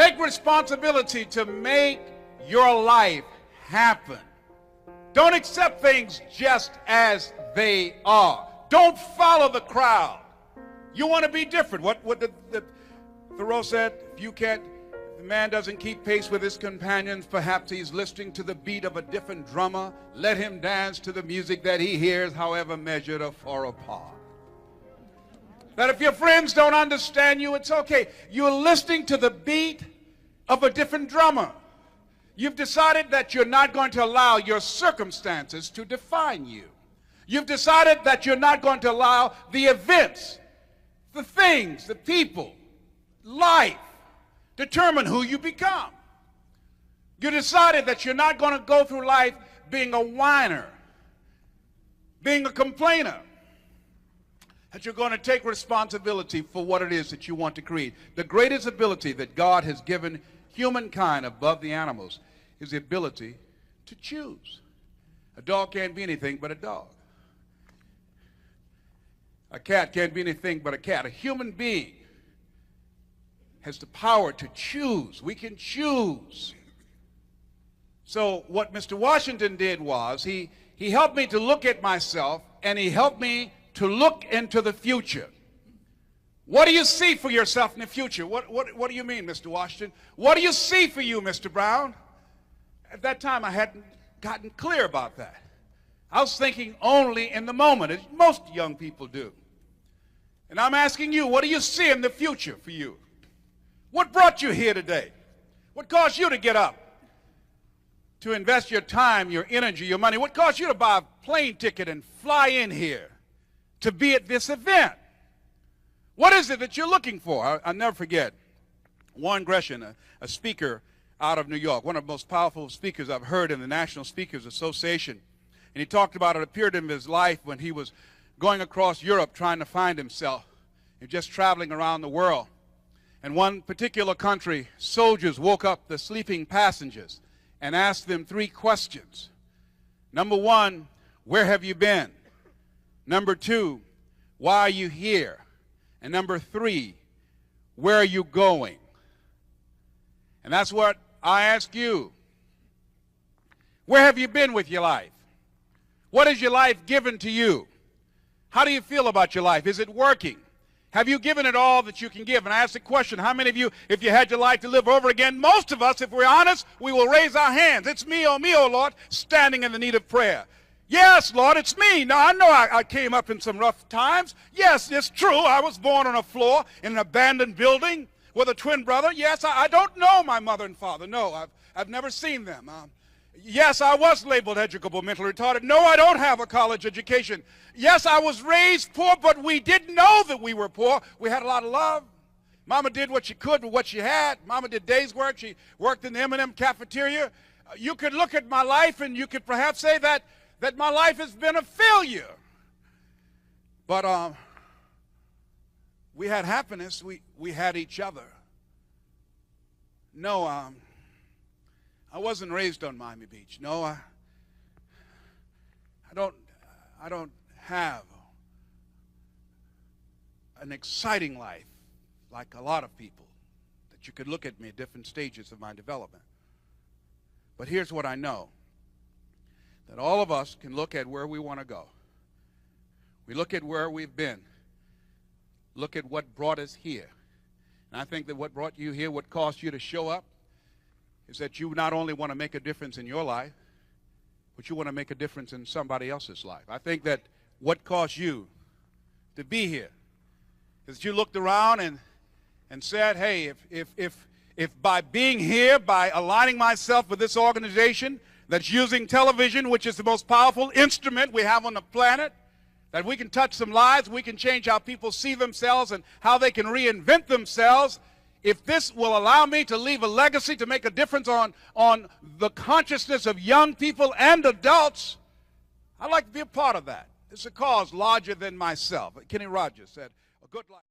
Take responsibility to make your life happen. Don't accept things just as they are. Don't follow the crowd. You want to be different. What Thoreau said, if the man doesn't keep pace with his companions, perhaps he's listening to the beat of a different drummer. Let him dance to the music that he hears, however measured or far apart. That if your friends don't understand you, it's okay. You're listening to the beat of a different drummer. You've decided that you're not going to allow your circumstances to define you. You've decided that you're not going to allow the events, the things, the people, life, determine who you become. You decided that you're not going to go through life being a whiner, being a complainer, that you're going to take responsibility for what it is that you want to create. The greatest ability that God has given humankind above the animals is the ability to choose. A dog can't be anything but a dog. A cat can't be anything but a cat. A human being has the power to choose. We can choose. So what Mr. Washington did was he helped me to look at myself, and he helped me to look into the future. What do you see for yourself in the future? What do you mean, Mr. Washington? What do you see for you, Mr. Brown? At that time, I hadn't gotten clear about that. I was thinking only in the moment, as most young people do. And I'm asking you, what do you see in the future for you? What brought you here today? What caused you to get up? To invest your time, your energy, your money? What caused you to buy a plane ticket and fly in here to be at this event? What is it that you're looking for? I'll never forget Warren Gresham, a speaker out of New York, one of the most powerful speakers I've heard in the National Speakers Association. And he talked about a period in his life when he was going across Europe trying to find himself and just traveling around the world. In one particular country, soldiers woke up the sleeping passengers and asked them 3 questions. Number 1, where have you been? Number 2, why are you here? And number 3, where are you going? And that's what I ask you. Where have you been with your life? What has your life given to you? How do you feel about your life? Is it working? Have you given it all that you can give? And I ask the question, how many of you, if you had your life to live over again, most of us, if we're honest, we will raise our hands. It's me, oh Lord, standing in the need of prayer. Yes, Lord, it's me. Now, I know I came up in some rough times. Yes, it's true. I was born on a floor in an abandoned building with a twin brother. Yes, I don't know my mother and father. No, I've never seen them. Yes, I was labeled educable mentally retarded. No, I don't have a college education. Yes, I was raised poor, but we didn't know that we were poor. We had a lot of love. Mama did what she could with what she had. Mama did day's work. She worked in the M&M cafeteria. You could look at my life and you could perhaps say that my life has been a failure. But we had happiness. We had each other. No, I wasn't raised on Miami Beach. No, I don't have an exciting life like a lot of people that you could look at me at different stages of my development. But here's what I know, that all of us can look at where we want to go. We look at where we've been, look at what brought us here. And I think that what brought you here, what caused you to show up, is that you not only want to make a difference in your life, but you want to make a difference in somebody else's life. I think that what caused you to be here is that you looked around and said, hey, if by being here, by aligning myself with this organization that's using television, which is the most powerful instrument we have on the planet, that we can touch some lives, we can change how people see themselves and how they can reinvent themselves. If this will allow me to leave a legacy, to make a difference on the consciousness of young people and adults, I'd like to be a part of that. It's a cause larger than myself. Kenny Rogers said, a good life.